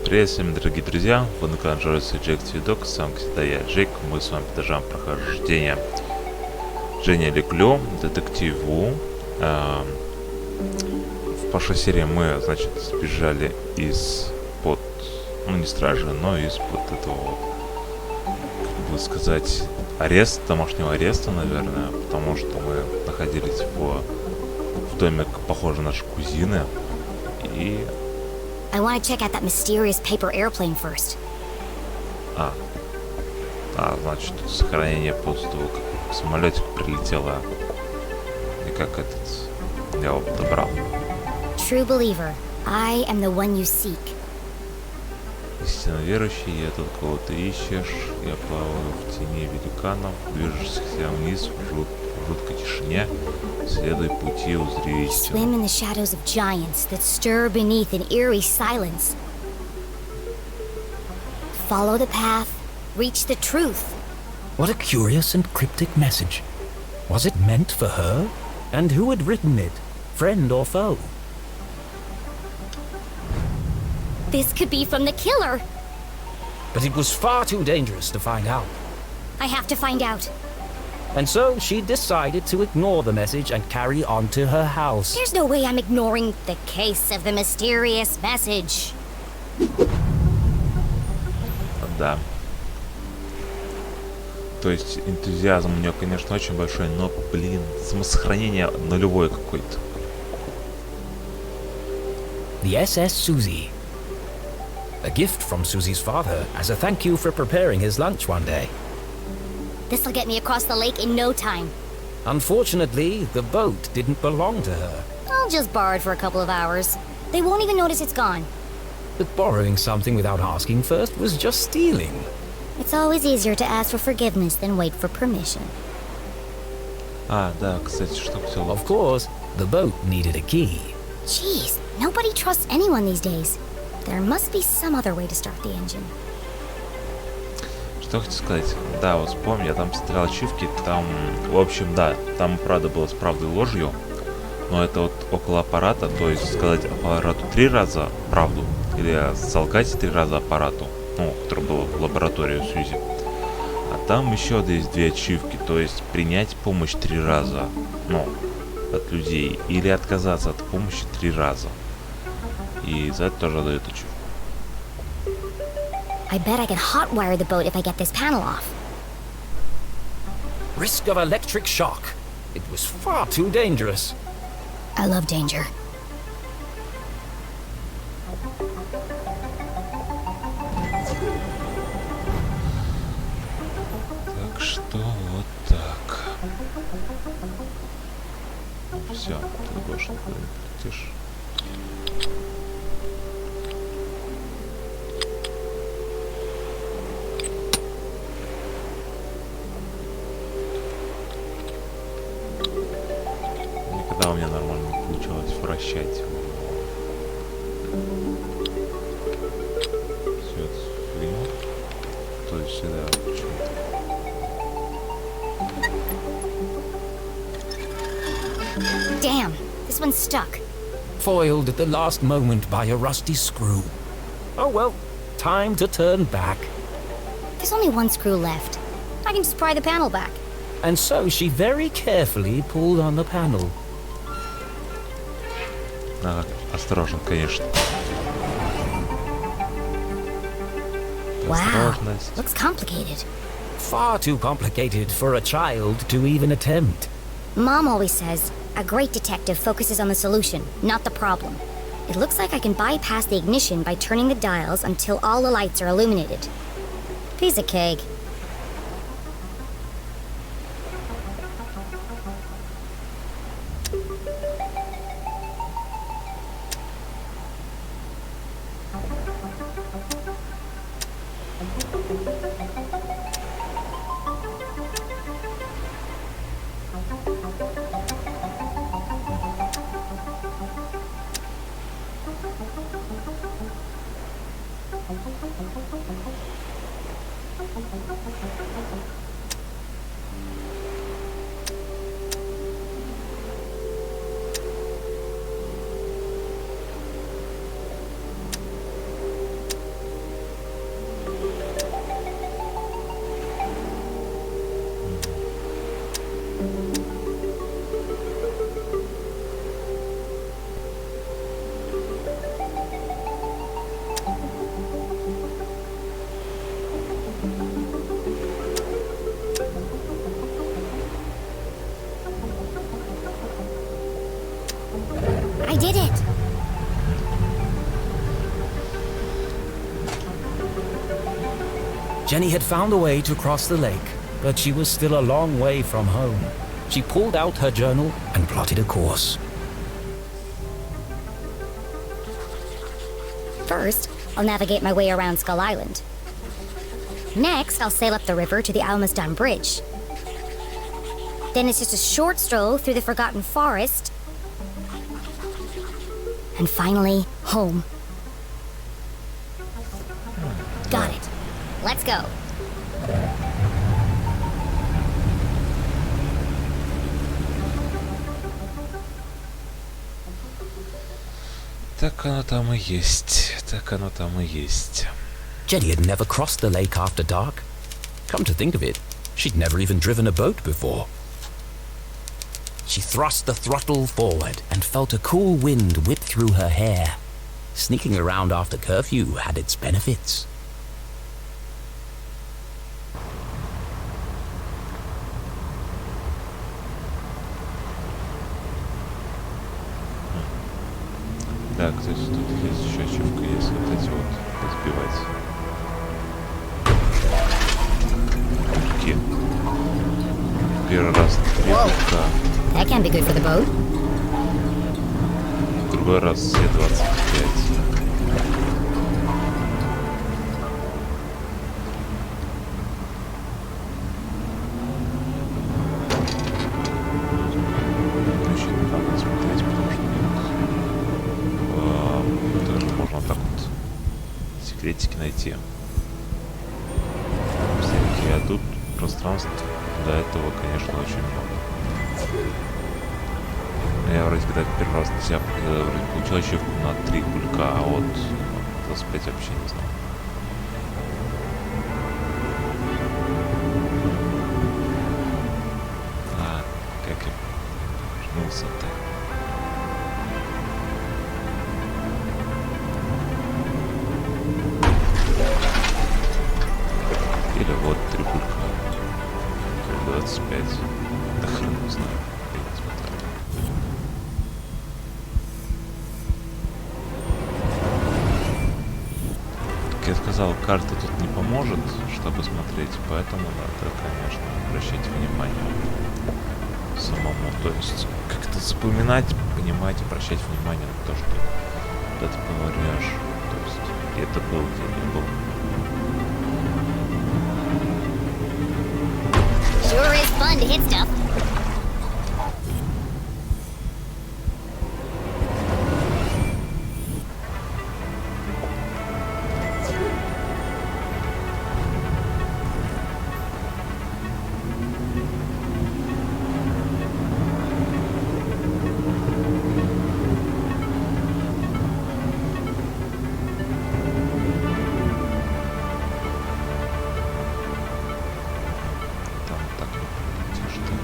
Привет всем, дорогие друзья, вы на канале Detectivu, с вами всегда я, Джейк, мы с вами продолжаем прохождение LeClue, Детективу. В прошлой серии мы, значит, сбежали из-под, ну не стражи, но из-под этого, как бы сказать, домашнего ареста, наверное, потому что мы находились в доме, похоже, нашей кузины, и... I want to check out that mysterious paper airplane first. Значит, сохранение после того, как самолетик прилетело, и как я его подобрал. True believer, I am the one you seek. Истинно верующий, я тот, кого ты ищешь. Я плаваю в тени великанов, движешься вниз в жуткой тишине. Следуй пути, узри истину. Swim in the shadows of giants that stir beneath an eerie silence. Follow the path, reach the truth. What a curious and cryptic message. Was it meant for her? And who had written it? Friend or foe? This could be from the killer. But it was far too dangerous to find out. I have to find out. And so she decided to ignore the message and carry on to her house. There's no way I'm ignoring the case of the mysterious message. Да. То есть энтузиазм у нее, конечно, очень большой, но, блин, самосохранение нулевое какое-то. The SS Susie. A gift from Susie's father as a thank you for preparing his lunch one day. This'll get me across the lake in no time. Unfortunately, the boat didn't belong to her. I'll just borrow it for a couple of hours. They won't even notice it's gone. But borrowing something without asking first was just stealing. It's always easier to ask for forgiveness than wait for permission. Да, кстати, что хотел... Of course, the boat needed a key. Jeez, nobody trusts anyone these days. There must be some other way to start the engine. Что хочу сказать? Да, вот вспомни, я там смотрел ачивки, там, в общем, да, там правда было с правдой и ложью, но это вот около аппарата, то есть сказать аппарату 3 раза правду, или солгать 3 раза аппарату, ну, который был в лаборатории у Сьюзи. А там еще есть 2 ачивки, то есть принять помощь 3 раза, ну, от людей, или отказаться от помощи 3 раза. И за это тоже дают ачивку. I bet I can hotwire the boat if I get this panel off. Risk of electric shock. It was far too dangerous. I love danger. Так что вот так. Все, ты больше никуда не полетишь. Никогда у меня нормально не получалось вращать его. Все это фигня. То есть всегда почему-то. Damn, this one's stuck. Foiled at the last moment by a rusty screw. Oh well, time to turn back. There's only one screw left. I can just pry the panel back. And so she very carefully pulled on the panel. Осторожно, конечно. Wow, Осторожность. looks complicated. Far too complicated for a child to even attempt. Mom always says, a great detective focuses on the solution, not the problem. It looks like I can bypass the ignition by turning the dials until all the lights are illuminated. Piece of cake. did it! Jenny had found a way to cross the lake, but she was still a long way from home. She pulled out her journal and plotted a course. First, I'll navigate my way around Skull Island. Next, I'll sail up the river to the Almaston Bridge. Then it's just a short stroll through the Forgotten Forest. And finally, home. Got it. Let's go. Так оно там и есть. Так оно там и есть. Jenny had never crossed the lake after dark. Come to think of it, she'd never even driven a boat before. She thrust the throttle forward and felt a cool wind whip through her hair. Sneaking around after curfew had its benefits. Да, кстати, тут есть еще ачивка, если вот эти вот разбивать. Руки. Первый раз 3 кубка. That can be good for the boat. Другой раз все 25. Очень надо смотреть, потому что тоже можно так вот секретики найти. Всякие, а тут пространств до этого, конечно, очень много. Я вроде когда первый раз на себя вроде получил ачивку на 3 кулька, а вот 25 вообще не знал. А, как я жнулся-то. Или вот 3 кулька. 25. Да хрен не знаю. Я не смотрел. Как я сказал, карта тут не поможет, чтобы смотреть, поэтому надо, конечно, обращать внимание самому. То есть как-то запоминать, понимать, обращать внимание на то, что куда ты говоришь. То есть где это был, где не был. Sure is fun to hit stuff. Там так не пролетишь, что ли?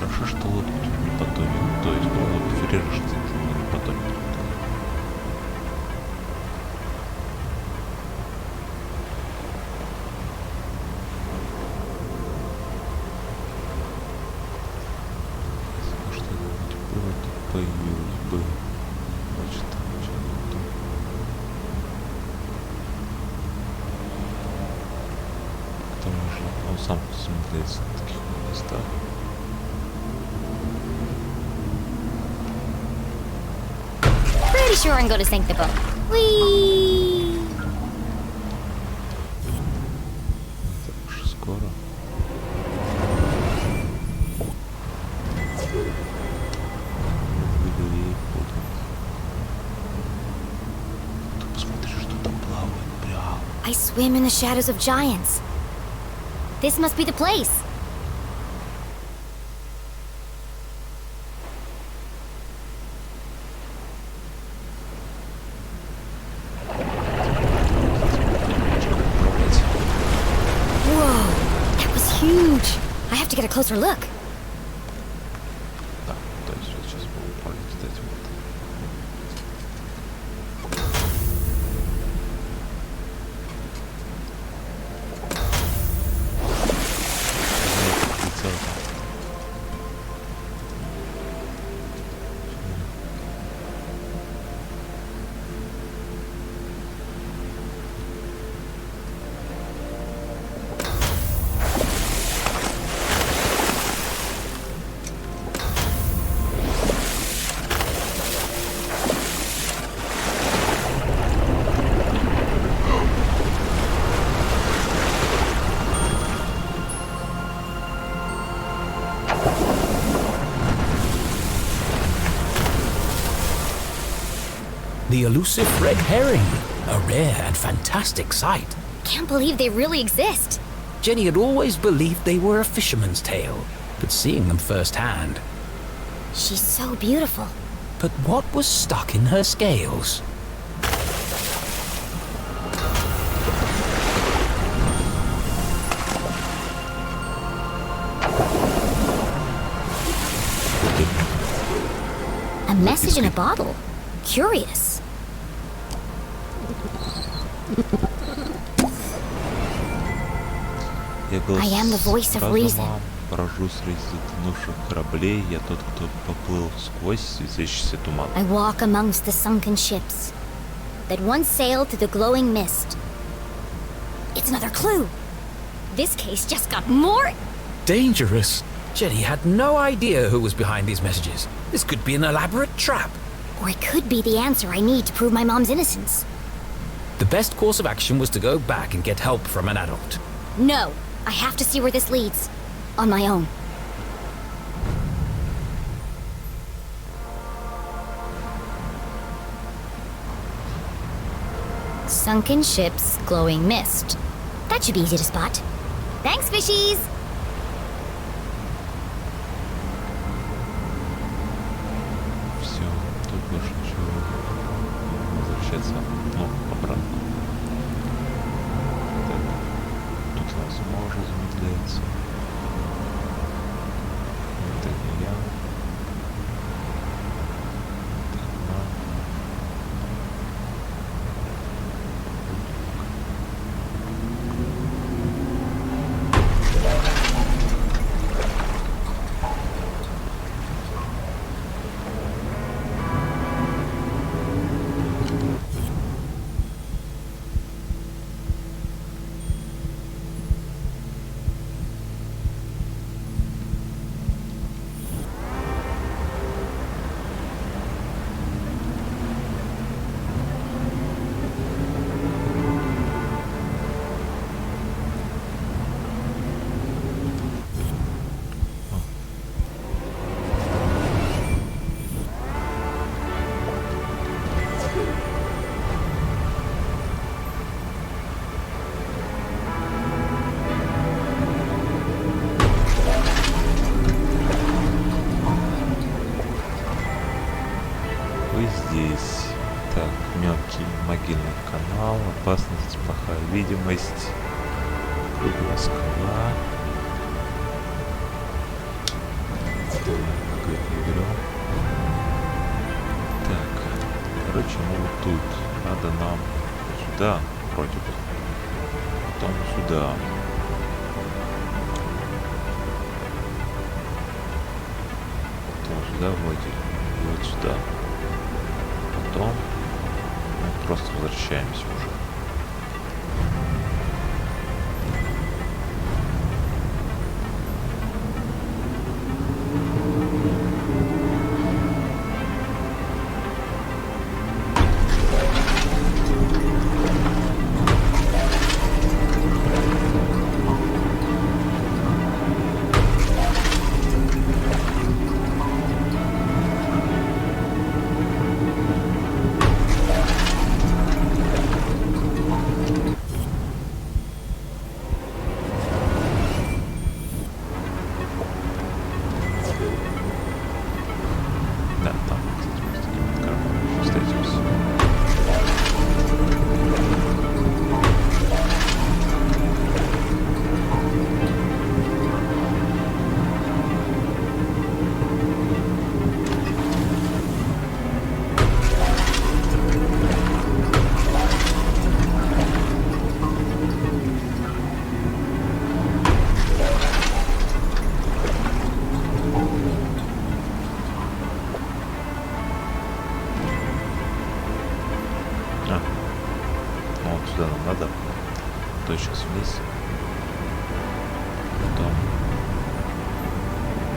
Хорошо, что лодку не потонет. То есть, ну, вот фриришь ты, но не потонет. Если бы что-нибудь было, то появилось бы. Значит, там что-то. К тому же, он сам смотрится на таких местах. Pretty sure I'm going to sink the boat. Whee! Так уж скоро. Галереи путают. Ты посмотри, что там плавает, бля. I swim in the shadows of giants. This must be the place. Whoa, that was huge. I have to to get a closer look. Да, то есть вот сейчас будем пользоваться этим вот. The elusive red herring, a rare and fantastic sight. Can't believe they really exist. Jenny had always believed they were a fisherman's tale, but seeing them firsthand. She's so beautiful. But what was stuck in her scales? A message in a bottle. Curious. Я голос I am the voice of reason. разума, поражу среди затонувших кораблей, я тот, кто поплыл сквозь связящийся туман. I walk amongst the sunken ships that once sailed through the glowing mist. It's another clue. This case just got more... Dangerous. Jenny had no idea who was behind these messages. This could be an elaborate trap. Or it could be the answer I need to prove my mom's innocence. The best course of action was to go back and get help from an adult. No, I have to see where this leads. On my own. Sunken ships, glowing mist. That should be easy to spot. Thanks, fishies! Все, тут больше ничего. Возвращаться, ну, обратно. Так, тут у нас уже замедляется. Это не я. Так, мам. Вы здесь. Так, мелкий могильный канал, опасность, плохая видимость, круглая скала. Берем. Так, короче, мы вот тут. Надо нам сюда, вроде бы. Потом сюда. Потом сюда вроде. И вот сюда. Потом мы просто возвращаемся уже. Да, там, кстати, мы с таким вот кораблем еще встретимся. сюда нам надо. То есть сейчас вниз. Потом...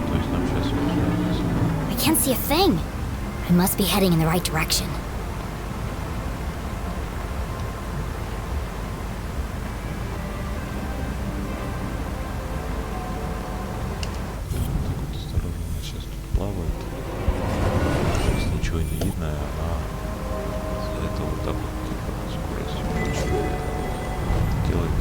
То есть нам сейчас вот сюда. I can't see a thing. I must be heading in the right direction. Так вот осторожно, она сейчас тут плавает. То есть ничего не видно, и она за это вот так вот скорость делает.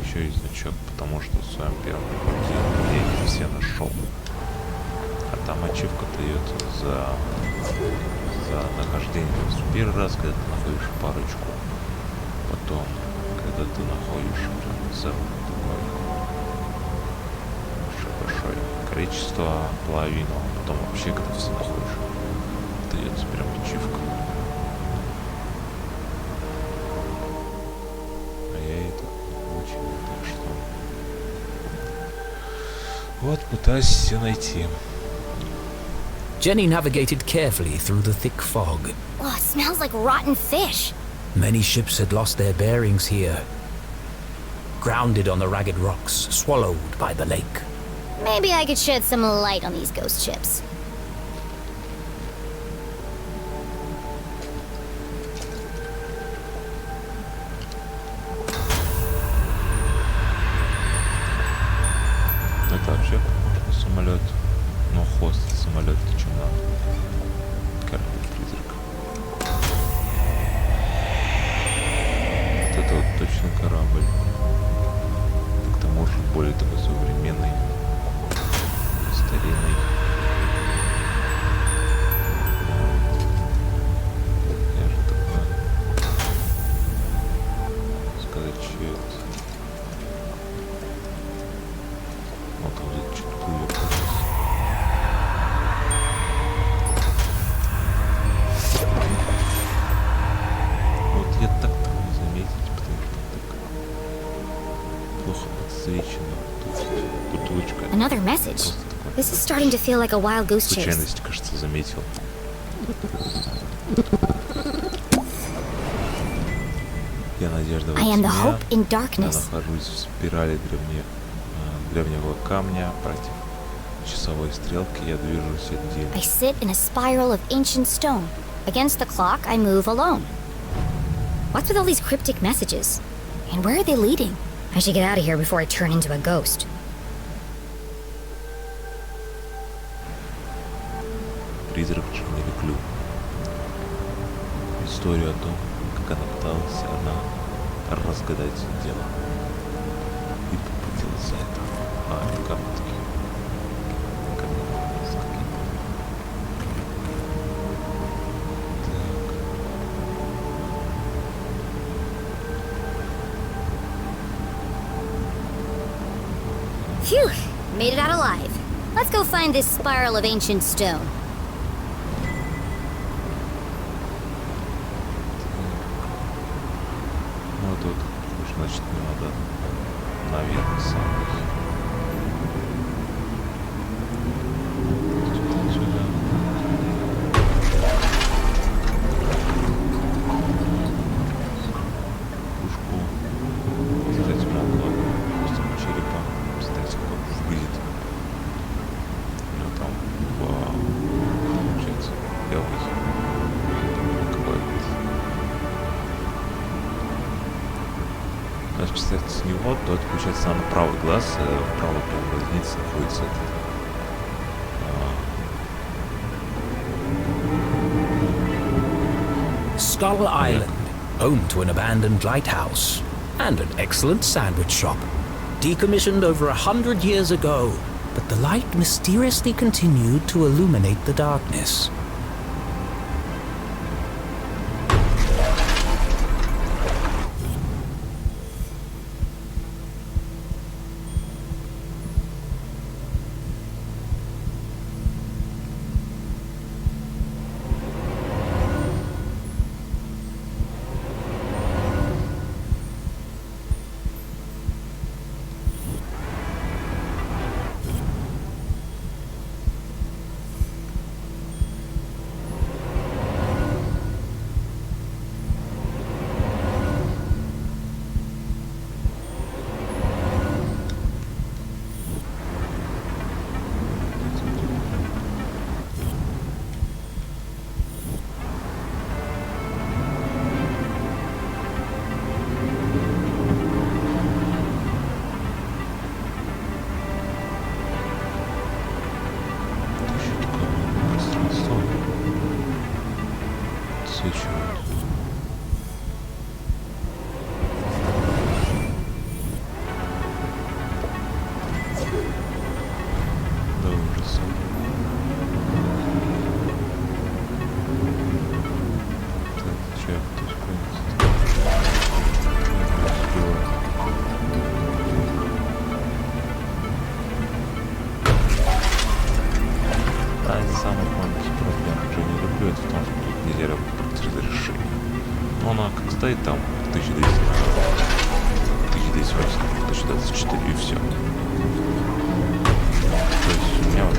Еще есть значок, потому что в своем первом прохождении я их все нашел. А там ачивка дается за нахождение. То есть первый раз, когда ты находишь парочку, потом, когда ты находишь прям целое такое большое количество, половину, а потом вообще, когда все находишь, дается прям ачивка. А я это очень, так что вот пытаюсь все найти. Jenny navigated carefully through the thick fog. Oh, it smells like rotten fish. Many ships had lost their bearings here, grounded on the ragged rocks, swallowed by the lake. Maybe I could shed some light on these ghost ships. Это вообще похож на самолет. Но хвост самолет чем надо. Корабль-призрак. Вот это вот точно корабль. Так к тому же более такой современный. Старинный. Я же такой... Сказать, что это... Вот там где-то что-то плывет. Вот я так не заметить, потому что так плохо подсвечено. Тут бутылочка. Another message. Просто такой. This is starting to feel like a wild goose chase. Случайность, кажется, заметил. Я Надежда во I am the тьме. hope in Я darkness. нахожусь в спирали древнего камня против часовой стрелки. Я движусь один. I sit in a spiral of ancient stone. Against the clock, I move alone. What's with all these cryptic messages? And where are they leading? I should get out of here before I turn into a ghost. Призрак жены LeClue. Историю о том, как она пыталась разгадать дело. И поплатилась за это. Короткий. Phew! Made it out alive. Let's go find this spiral of ancient stone. Ну тут, значит, не надо наверх самый. Сюда. Пушку. Кстати, могла просто черепа. Смотрите, как выглядит. У него там получается белый. Если представить с него, то это получается на правый глаз, в правой полуглазнице находится этот. Skull Island, home to an abandoned lighthouse and an excellent sandwich shop. Decommissioned over 100 years ago, but the light mysteriously continued to illuminate the darkness. Высвечивают. До ужаса. Так, человек тут да, это самая маленькая проблема. Я не люблю это в том, что тут нельзя работать разрешение. Но она как стоит там 1200, 1280, 1224 и все. То есть у меня вот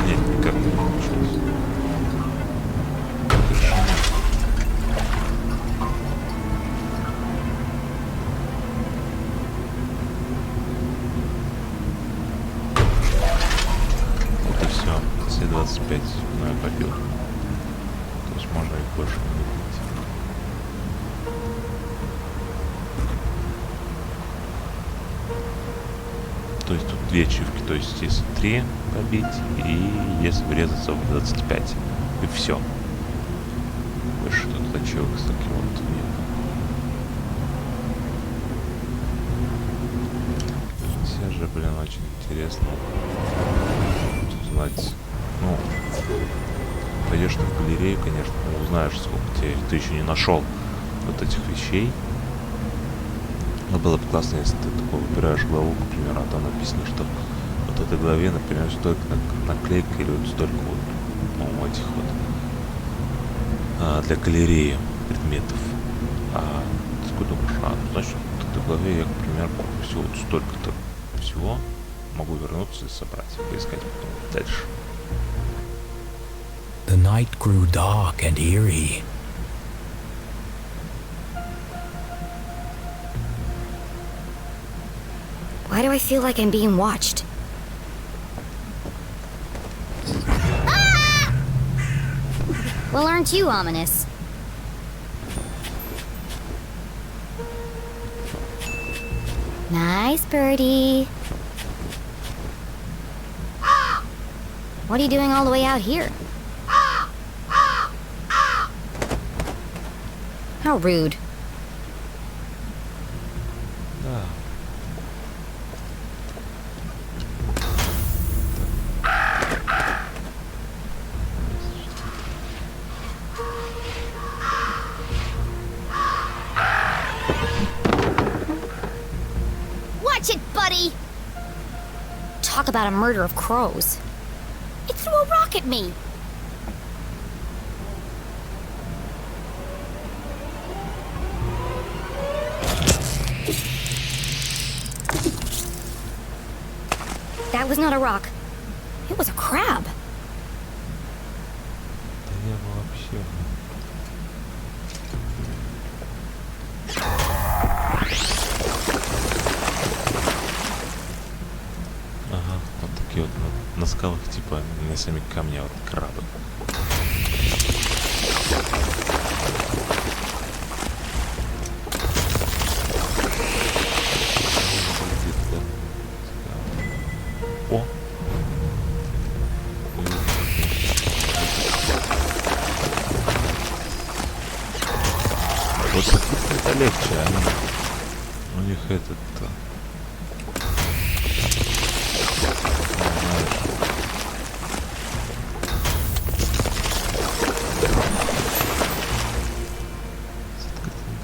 нет, никак не получилось. Вот и все. Все 25 я побил. То есть можно их больше не бить. То есть тут две ачивки, то есть если 3 побить и если врезаться в 25. И все. Больше тут ачивок с таким вот нет. Все же, блин, очень интересно узнать. Ну, пойдешь на галерею, конечно, узнаешь, сколько ты еще не нашел вот этих вещей. Но было бы классно, если ты такой выбираешь главу, к примеру, а там написано, что вот в этой главе, например, столько наклейка или вот столько вот, по-моему, этих вот для галереи предметов. А ты такой думаешь, значит, в этой главе я, к примеру, помню, всего вот столько-то всего могу вернуться и собрать, поискать потом дальше. The night grew dark and eerie. Why do I feel like I'm being watched? Ah! Well, aren't you ominous? Nice birdie. What are you doing all the way out here? How rude. Да. Watch it, buddy! Talk about a murder of crows. It threw a rock at me! That was not a rock. It was a crab. Да я вообще... Ага, вот такие вот на скалах, типа, на сами камня, вот крабы. О! Вот это легче, у них этот-то...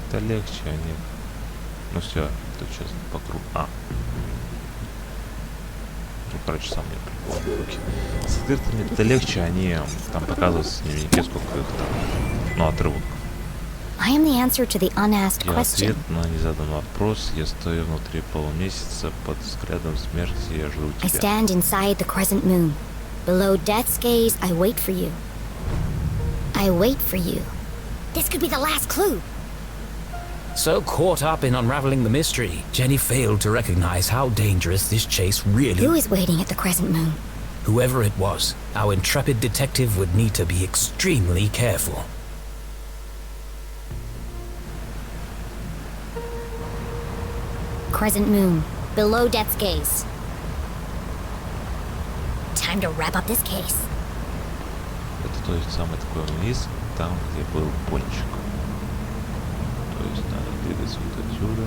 Это легче, они... Ну все, тут сейчас по кругу. Ну, короче, сам не прикол. Руки. С открытыми это легче, они там показываются дневники, сколько их там. Ну, отрывок. I am the answer to the unasked Я question. ответ на незаданный вопрос. Я стою внутри полумесяца под взглядом смерти. Я жду I тебя. stand inside the crescent moon. Below death's gaze, I wait for you. I wait for you. This could be the last clue. So caught up in unraveling the mystery, Jenny failed to recognize how dangerous this chase really Who is waiting at the crescent moon? Whoever it was, our intrepid detective would need to be extremely careful. Crescent moon. Below death's gaze. Time to wrap up this case. Это то есть самый такой вниз. там, где был пончик. То есть надо двигаться вот отсюда.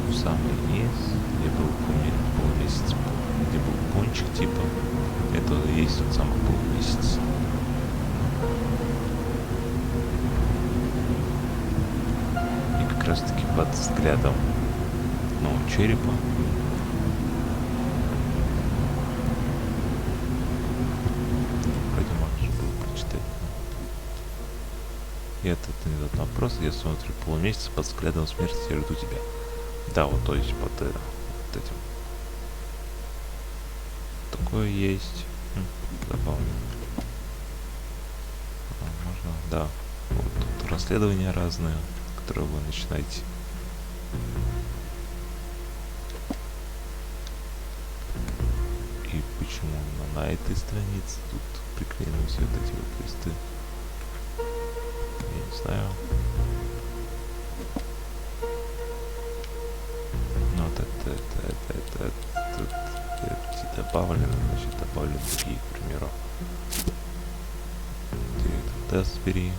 В самый низ, где был полумесяц, где был пончик типа. Это и есть тот самый полумесяц. И как раз таки под взглядом, ну, черепа. Вроде можно же было прочитать. И этот не тот вопрос. Я смотрю полумесяца под взглядом смерти, я жду тебя. Да, вот то есть под вот этим. Такое есть. Забавно. Можно, да. Вот тут расследования разные, которые вы начинаете. И почему на этой странице тут приклеены все вот эти вот листы? Я не знаю. Ну вот это добавлено, значит добавлю другие, к примеру. Ты этот тест бери.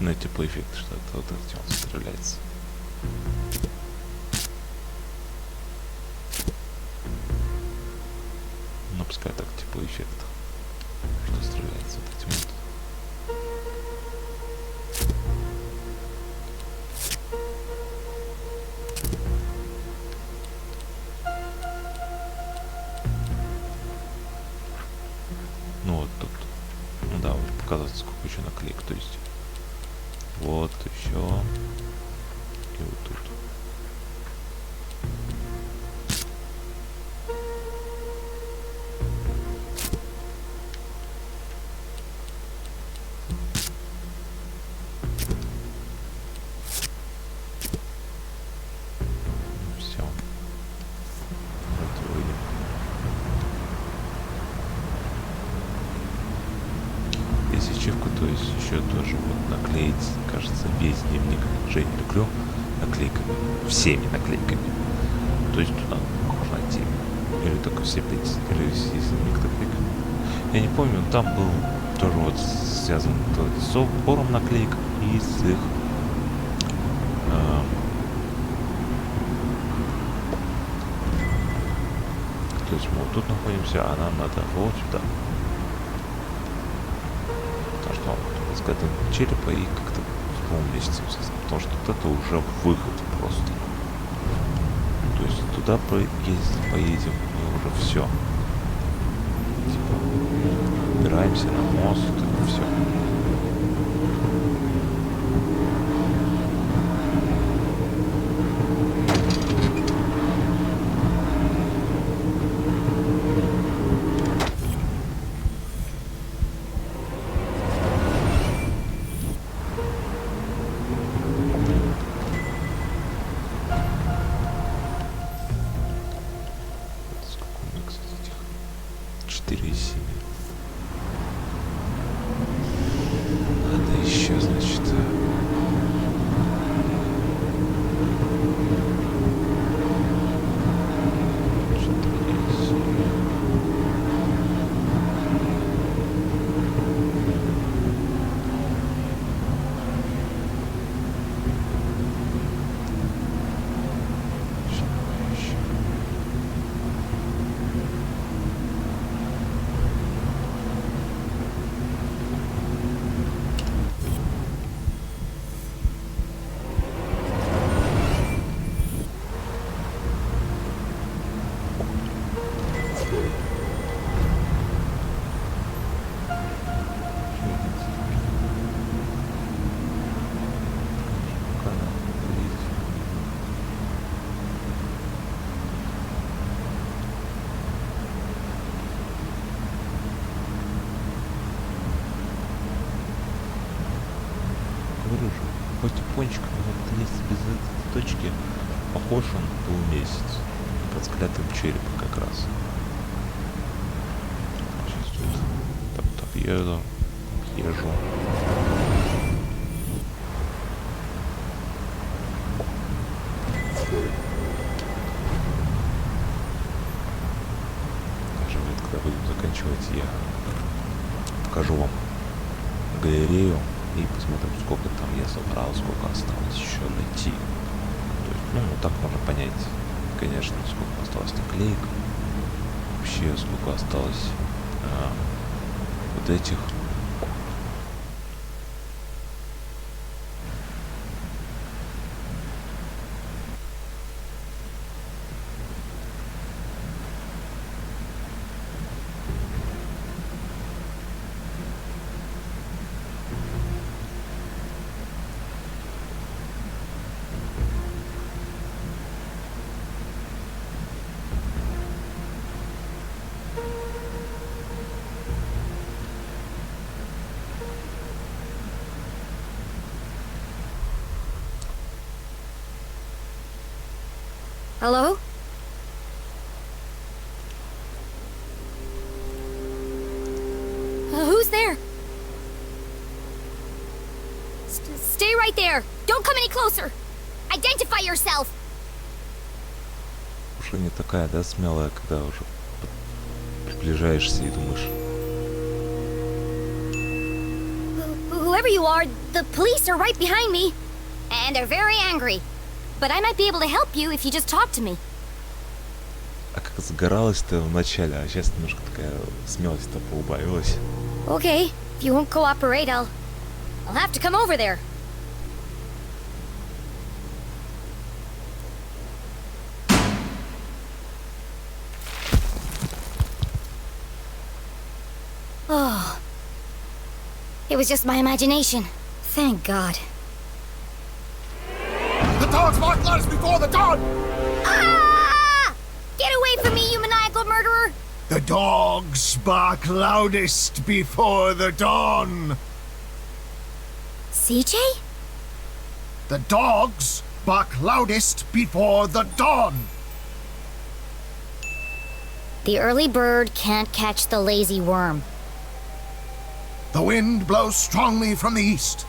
Ну, теплоэффект, что это вот этим он стреляется. Ну, пускай так, теплоэффект. Что стреляется вот этим вот. Ну, вот тут. Ну да, вот показывается, сколько еще наклеек, то есть. Вот еще. И вот тут. Все. Вроде выйдем. Здесь ачивку, то есть еще тоже вот наклеить, кажется, весь дневник Жени LeClue наклейками, всеми наклейками. То есть туда можно найти или только все 5, или весь дневник наклейками. Я не помню, там был тоже вот связан с сбором наклеек и с их то есть мы вот тут находимся, а нам надо вот сюда. Что взглядом черепа и как-то с полумесяцем связано, потому что вот это уже выход просто. То есть туда поедем, и уже все. Типа, убираемся на мост, и все. все-таки похож он был месяц. Под взглядом черепа как раз. Сейчас тут объезжу. Даже вот когда будем заканчивать, я покажу вам галерею и посмотрим, сколько там я собрал, сколько осталось еще найти. То есть, ну, так можно понять, конечно, сколько осталось наклеек, вообще сколько осталось вот этих. Hello? Who's there? Stay right there. Don't come any closer. Identify yourself. Уже не такая, да, смелая, когда уже приближаешься и думаешь. Whoever you are, the police are right behind me. And they're very angry. But I might be able to help you if you just talk to me. А как загоралась-то в начале, а сейчас немножко такая смелость-то поубавилась. Okay, if you won't cooperate, I'll have to come over there. Oh. It was just my imagination. Thank God. The dogs mark letters before the dawn! Ah! Get away from me, you maniacal murderer! The dogs bark loudest before the dawn! CJ? The dogs bark loudest before the dawn! The early bird can't catch the lazy worm. The wind blows strongly from the east.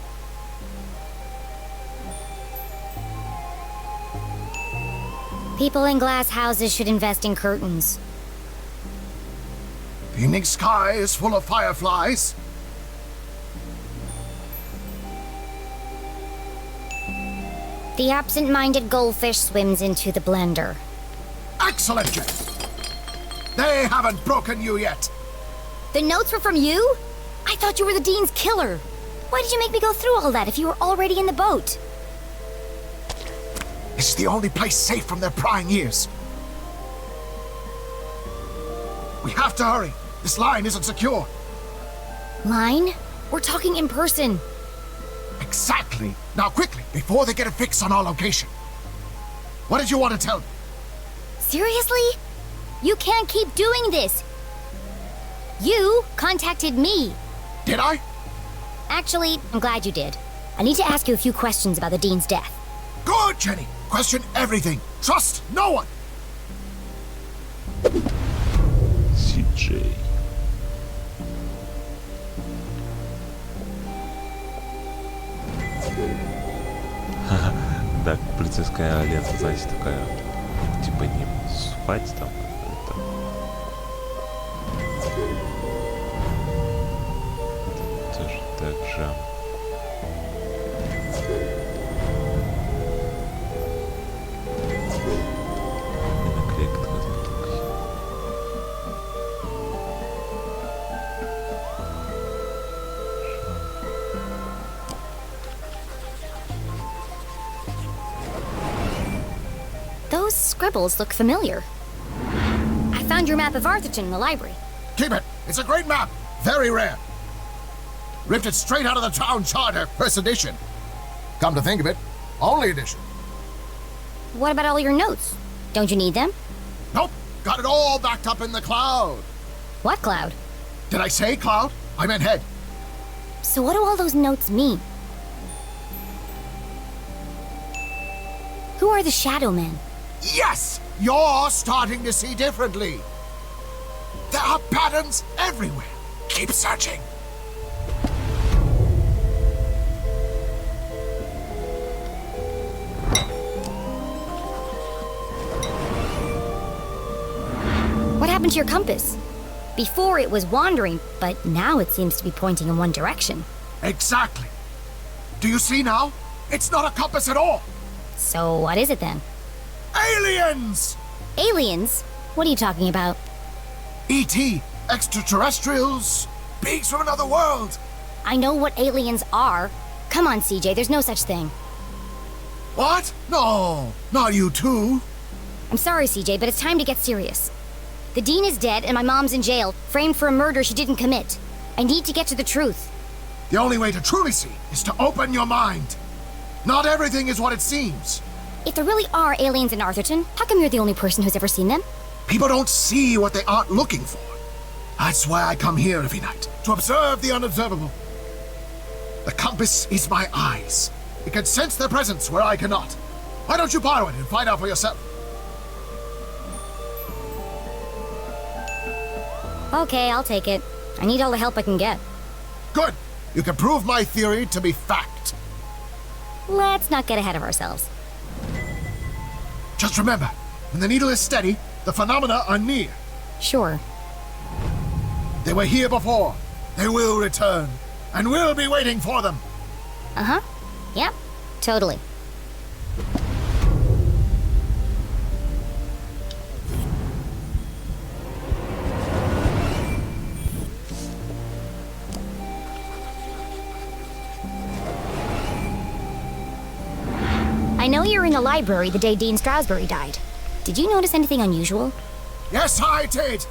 People in glass houses should invest in curtains. The evening sky is full of fireflies. The absent-minded goldfish swims into the blender. Excellent, Jen! They haven't broken you yet! The notes were from you? I thought you were the Dean's killer. Why did you make me go through all that if you were already in the boat? This is the only place safe from their prying ears. We have to hurry. This line isn't secure. Line? We're talking in person. Exactly. Now quickly, before they get a fix on our location. What did you want to tell me? Seriously? You can't keep doing this. You contacted me. Did I? Actually, I'm glad you did. I need to ask you a few questions about the Dean's death. Good, Jenny. Question everything. Trust no one. CJ. Да, полицейская лента, знаете, такая, типа не спать там. Это тоже так же. И наклейка такая с бутылкой. Those scribbles look familiar. I found your map of Arthurton in the library. Keep it. It's a great map. Very rare. Ripped it straight out of the town charter, first edition. Come to think of it, only edition. What about all your notes? Don't you need them? Nope. Got it all backed up in the cloud. What cloud? Did I say cloud? I meant head. So what do all those notes mean? Who are the Shadow Men? Yes! You're starting to see differently. There are patterns everywhere. Keep searching. What happened to your compass? Before it was wandering, but now it seems to be pointing in one direction. Exactly. Do you see now? It's not a compass at all. So what is it then? Aliens! Aliens? What are you talking about? E.T., extraterrestrials, beings from another world. I know what aliens are. Come on, CJ, there's no such thing. What? No, not you too. I'm sorry, CJ, but it's time to get serious. The Dean is dead and my mom's in jail, framed for a murder she didn't commit. I need to get to the truth. The only way to truly see is to open your mind. Not everything is what it seems. If there really are aliens in Arthurton, how come you're the only person who's ever seen them? People don't see what they aren't looking for. That's why I come here every night, to observe the unobservable. The compass is my eyes. It can sense their presence where I cannot. Why don't you borrow it and find out for yourself? Okay, I'll take it. I need all the help I can get. Good. You can prove my theory to be fact. Let's not get ahead of ourselves. Just remember, when the needle is steady, the phenomena are near. Sure. They were here before. They will return. And we'll be waiting for them. Uh-huh. Yep, totally. I know you were in the library the day Dean Strasberry died. Did you notice anything unusual? Yes, I did.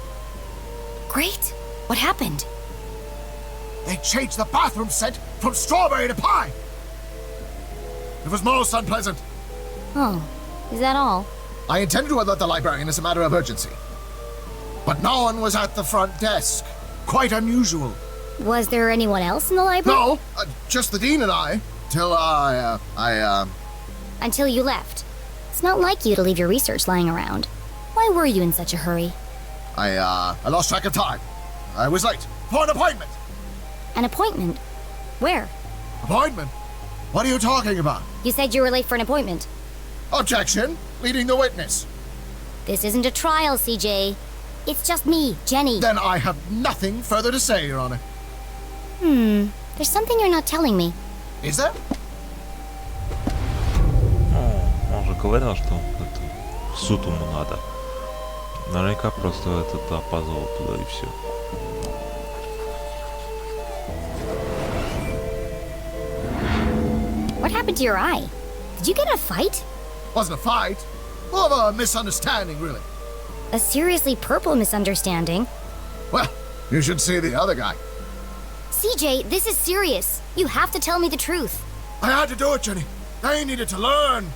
Great. What happened? They changed the bathroom scent from strawberry to pie. It was most unpleasant. Oh, is that all? I intended to alert the librarian as a matter of urgency. But no one was at the front desk. Quite unusual. Was there anyone else in the library? No, just the dean and I. Till Until you left. It's not like you to leave your research lying around. Why were you in such a hurry? I lost track of time. I was late for an appointment. An appointment? Where? Appointment? What are you talking about? You said you were late for an appointment. Objection. Leading the witness. This isn't a trial, CJ. It's just me, Jenny. Then I have nothing further to say, Your Honor. There's something you're not telling me. Is there? Он же говорил, что это, в суд ему надо. Наверняка просто этот опозвал туда и все. What happened to your eye? Did you get in a fight? Wasn't a fight. More of a misunderstanding, really. A seriously purple misunderstanding? Well, you should see the other guy. CJ, this is serious. You have to tell me the truth. I had to do it, Jenny. I needed to learn.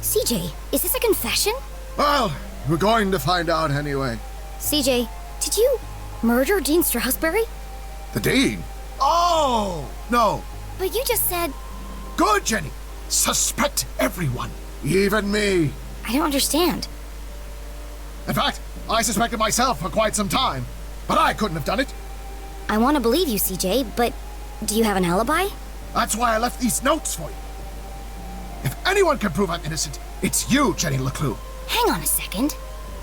CJ, is this a confession? Well, we're going to find out anyway. CJ, did you murder Dean Strasberry? The dean? Oh, no. But you just said... Good, Jenny. Suspect everyone, even me. I don't understand. In fact, I suspected myself for quite some time, but I couldn't have done it. I want to believe you, CJ, but do you have an alibi? That's why I left these notes for you. If anyone can prove I'm innocent, it's you, Jenny LeClue. Hang on a second.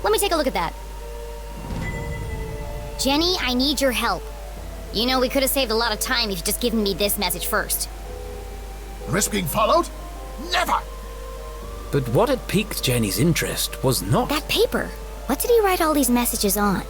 Let me take a look at that. Jenny, I need your help. You know, we could have saved a lot of time if you'd just given me this message first. Risk being followed? Never! But what had piqued Jenny's interest was not... That paper. What did he write all these messages on?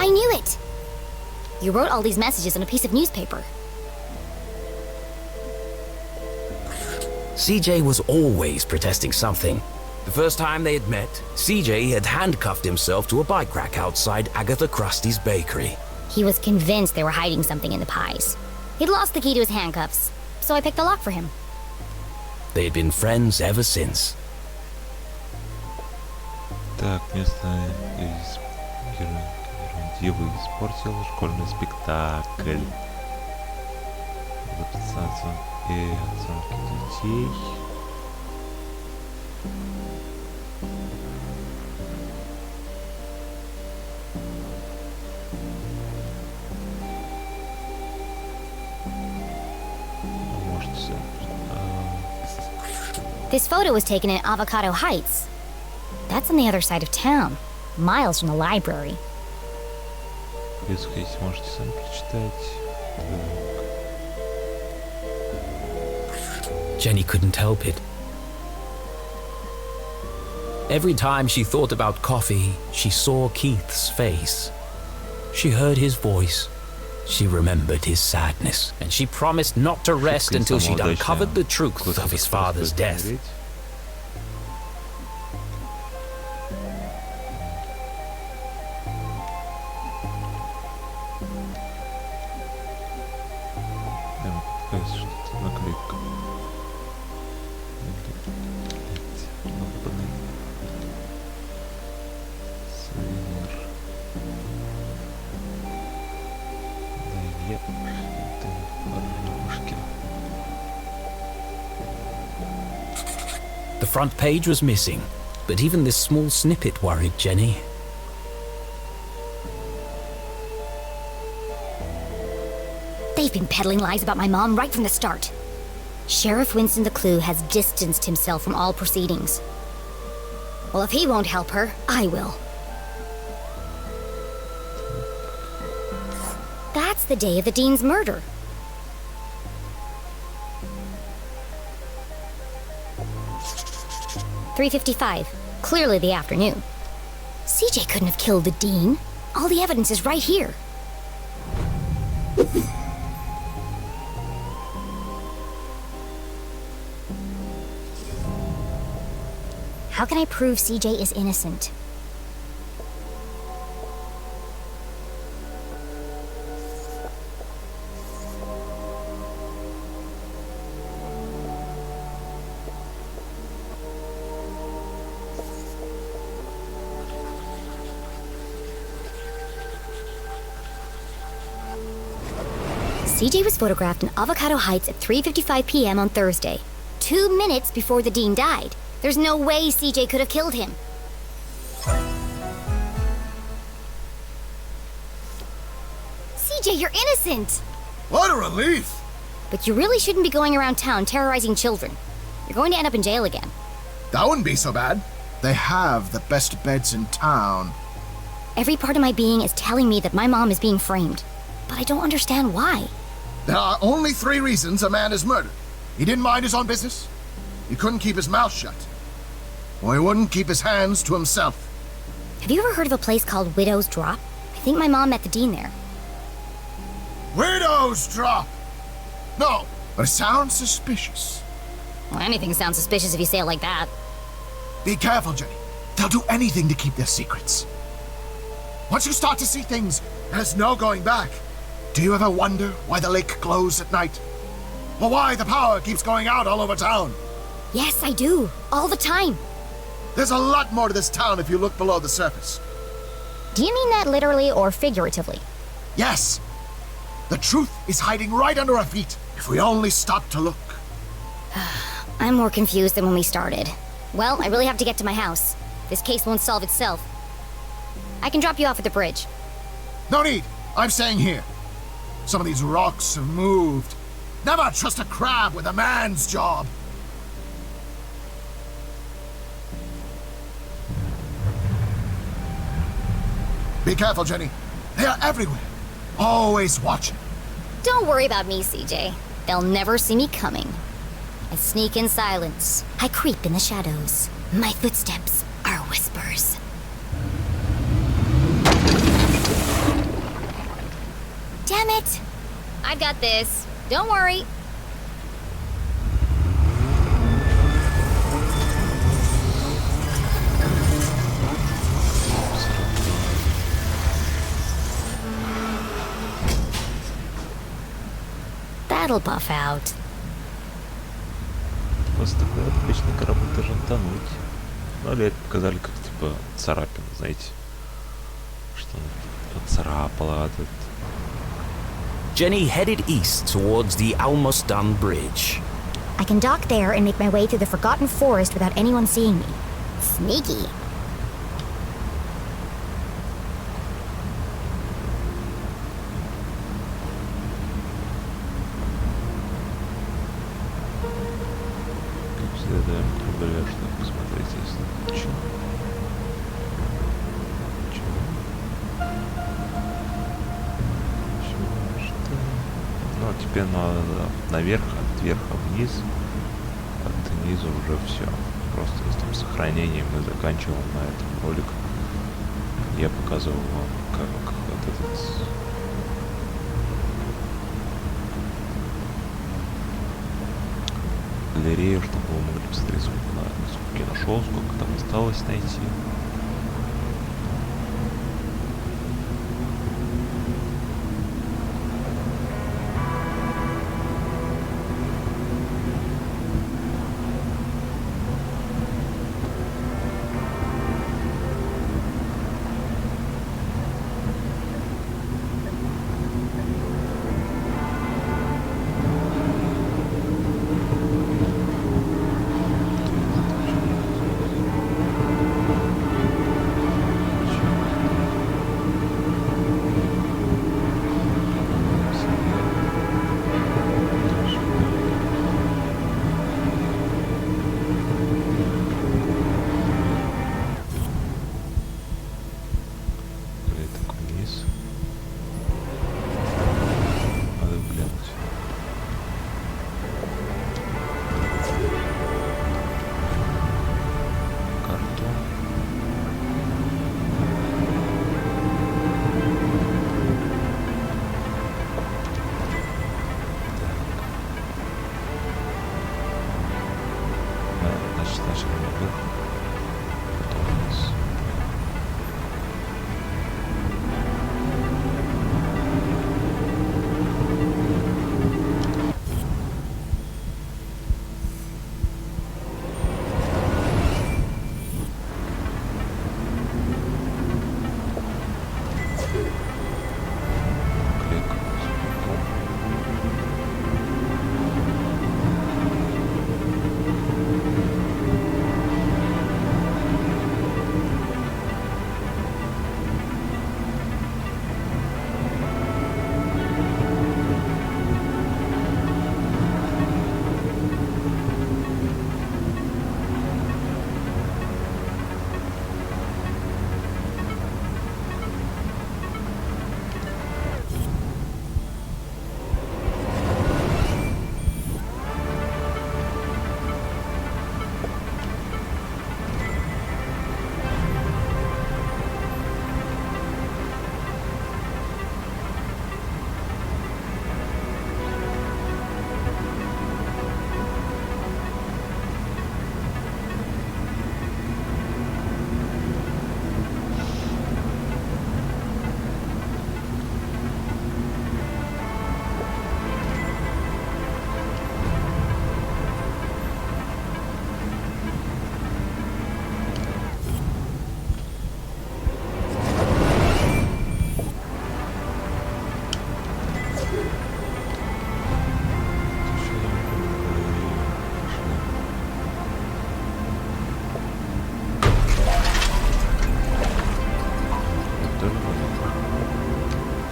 I knew it! You wrote all these messages on a piece of newspaper. CJ was always protesting something. The first time they had met, CJ had handcuffed himself to a bike rack outside Agatha Krusty's bakery. He was convinced they were hiding something in the pies. He'd lost the key to his handcuffs, so I picked the lock for him. They had been friends ever since. Так, местное Ерунтьеву испортил школьный спектакль. Записаться и оценки детей. Может, все. This photo was taken in Avocado Heights. That's on the other side of town, miles from the library. Если можете сами прочитать. Jenny couldn't help it. Every time she thought about coffee, she saw Keith's face. She heard his voice. She remembered his sadness, and she promised not to rest until she'd uncovered the truth of his father's death. Что-то наклейка. Сувенир. Две подружки. The front page was missing, but even this small snippet worried Jenny. They've been peddling lies about my mom right from the start. Sheriff Winston LeClue has distanced himself from all proceedings. Well, if he won't help her, I will. That's the day of the Dean's murder. "3:55, clearly the afternoon. CJ couldn't have killed the Dean. All the evidence is right here. How can I prove CJ is innocent? CJ was photographed in Avocado Heights at 3:55 p.m. on Thursday, 2 minutes before the Dean died. There's no way CJ could have killed him. CJ, you're innocent! What a relief! But you really shouldn't be going around town terrorizing children. You're going to end up in jail again. That wouldn't be so bad. They have the best beds in town. Every part of my being is telling me that my mom is being framed. But I don't understand why. There are only 3 reasons a man is murdered. He didn't mind his own business, he couldn't keep his mouth shut, or he wouldn't keep his hands to himself. Have you ever heard of a place called Widow's Drop? I think my mom met the Dean there. Widow's Drop! No, but it sounds suspicious. Well, anything sounds suspicious if you say it like that. Be careful, Jenny. They'll do anything to keep their secrets. Once you start to see things, there's no going back. Do you ever wonder why the lake glows at night? Or why the power keeps going out all over town? Yes, I do. All the time. There's a lot more to this town if you look below the surface. Do you mean that literally or figuratively? Yes. The truth is hiding right under our feet if we only stop to look. I'm more confused than when we started. Well, I really have to get to my house. This case won't solve itself. I can drop you off at the bridge. No need. I'm staying here. Some of these rocks have moved. Never trust a crab with a man's job. Be careful, Jenny. They are everywhere. Always watching. Don't worry about me, CJ. They'll never see me coming. I sneak in silence. I creep in the shadows. My footsteps are whispers. it! I've got this. Don't worry. That'll buff out. Просто такой обычный корабль должен тонуть. Ну, или это показали как, типа, царапин, знаете. Что он поцарапало от этого. Jenny headed east towards the almost done bridge. I can dock there and make my way through the Forgotten Forest without anyone seeing me. Sneaky. Как всегда, корабль, что посмотреть, если что. Ну, теперь надо наверх, от верха вниз, от низу уже все. Просто с там сохранением мы заканчиваем на этом ролик. Я показывал вам, как вот этот галерею, чтобы вы могли посмотреть, сколько я нашел, сколько там осталось найти.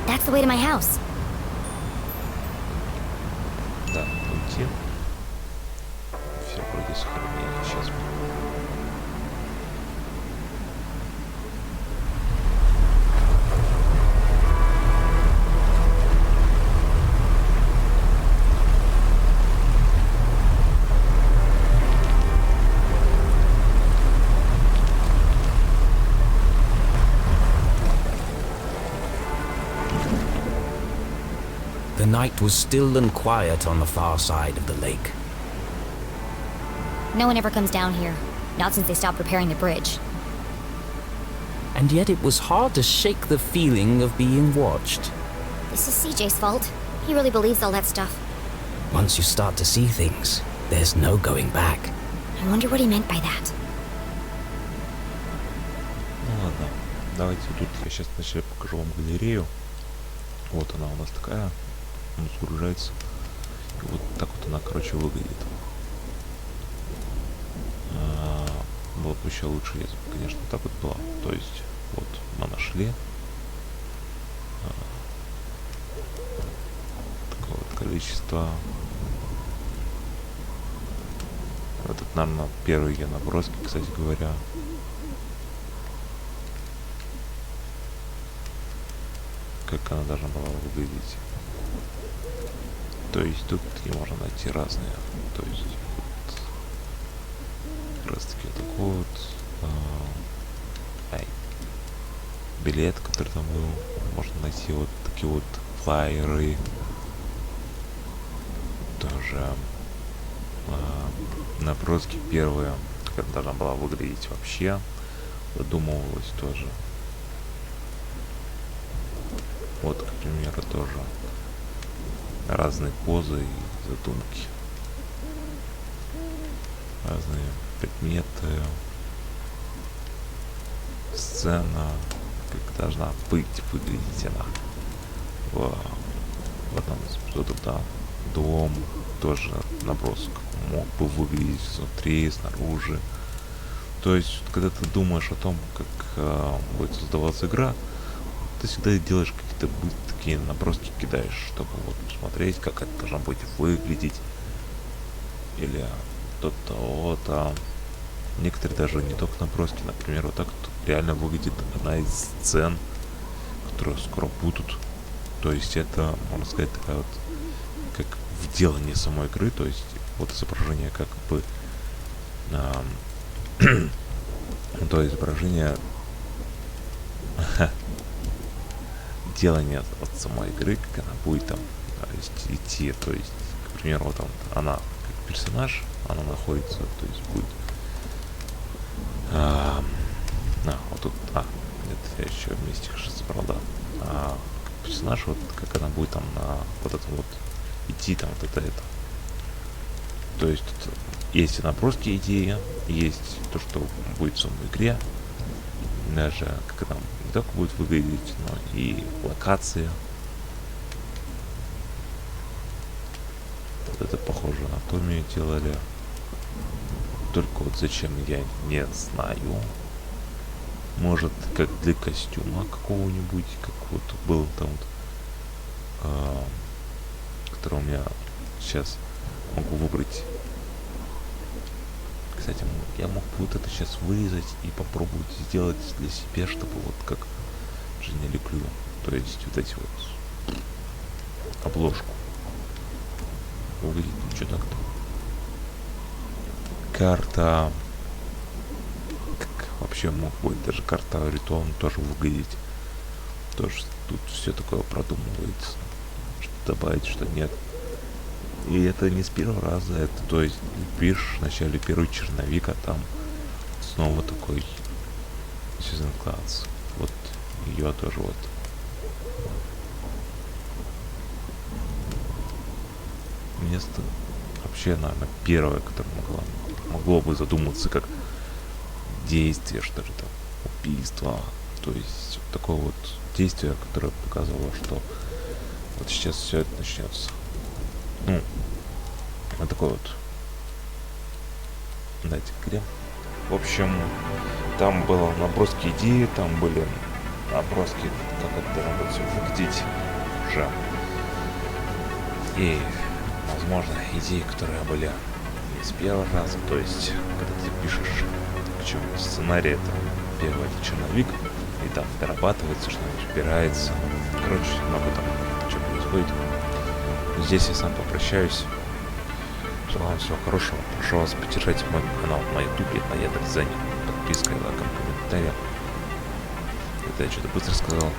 That's the way to my house. Да, уйти. Все вроде сохранили. Сейчас мы... The night was still and quiet on the far side of the lake. No one ever comes down here. Not since they stopped repairing the bridge. And yet it was hard to shake the feeling of being watched. This is CJ's fault. He really believes all that stuff. Once you start to see things, there's no going back. I wonder what he meant by that. Ну ладно, давайте тут я сейчас сначала покажу вам галерею. Вот она у нас такая, он загружается. И вот так вот она, короче, выглядит. Было бы еще лучше, если бы, конечно, так вот было. То есть, вот мы нашли такое вот количество. Этот, наверное, первый я наброски, кстати говоря. Как она должна была выглядеть. То есть тут такие можно найти разные. То есть вот, как раз таки вот такой вот билет, который там был. Можно найти вот такие вот флайеры. Тоже наброски первые, как она должна была выглядеть вообще. Выдумывалось тоже. Вот, к примеру, тоже разные позы и задумки. Разные предметы. Сцена, как должна быть, выглядеть она. В одном из эпизодов, да. Дом, тоже набросок мог бы выглядеть внутри, снаружи. То есть, когда ты думаешь о том, как будет создаваться игра, ты всегда делаешь какие-то такие наброски, кидаешь, чтобы вот посмотреть, как это должно будет выглядеть. Или то-то, вот. Некоторые даже не только наброски, например, вот так вот реально выглядит одна из сцен, которые скоро будут. То есть это, можно сказать, такая вот, как вделание самой игры, то есть вот изображение как бы то изображение делание от самой игры, как она будет там идти, то есть, к примеру, вот там она как персонаж, она находится, то есть будет вот тут, нет, я еще вместе, кажется, забрал, да. Как персонаж, вот как она будет там на вот это вот идти, там вот это. То есть тут есть и наброски идеи, есть то, что будет в самой игре, даже как она не только будет выглядеть, но и локация. Вот это похоже на Томми делали. Только вот зачем, я не знаю. Может, как для костюма какого-нибудь, как вот был там вот, который у меня сейчас могу выбрать. Кстати, я мог бы вот это сейчас вырезать и попробовать сделать для себя, чтобы вот как Женя LeClue. То есть вот эти вот обложку. Выглядит ничего так-то. Карта. Как вообще мог быть даже карта ритуала тоже выглядеть. Тоже тут все такое продумывается. Что добавить, что нет. И это не с первого раза, это то есть пишешь вначале первый черновик, а там снова такой Season Class. Вот ее тоже вот. Место вообще, наверное, первое, которое могло бы задуматься как действие, что ли, там, убийство. То есть вот такое вот действие, которое показывало, что вот сейчас все это начнется. Ну, вот такой вот. Дайте крем. В общем, там было наброски идеи, там были наброски, как это должно быть все выглядеть уже. И, возможно, идеи, которые были не с первого раза. То есть, когда ты пишешь причем сценарий, это первый черновик, и там дорабатывается, что-нибудь убирается. Короче, много там что происходит. Здесь я сам попрощаюсь. Желаю вам всего хорошего. Прошу вас поддержать мой канал на ютубе, на Яндекс.Дзене, подпиской, лайком, комментарием. Это я что-то быстро сказал.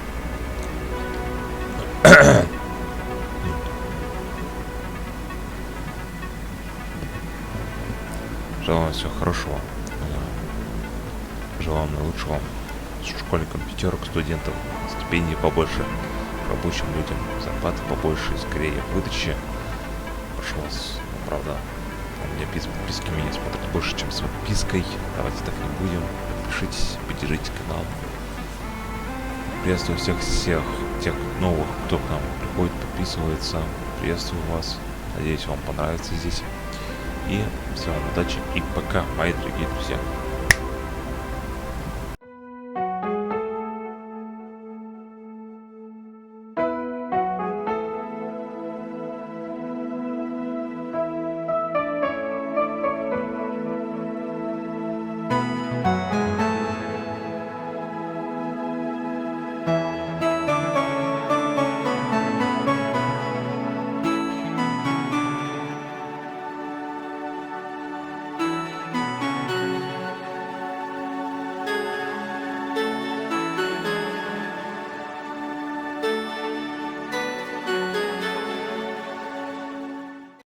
Желаю вам всего хорошего. Желаю вам наилучшего школьникам пятерок, студентам, стипендий побольше, рабочим людям, зарплаты побольше, скорее выдачи. Прошу вас, правда, у меня без подписки меня смотрят больше, чем с подпиской. Давайте так не будем. Подпишитесь, поддержите канал. Приветствую всех тех новых, кто к нам приходит, подписывается. Приветствую вас. Надеюсь, вам понравится здесь. И всем удачи и пока, мои дорогие друзья.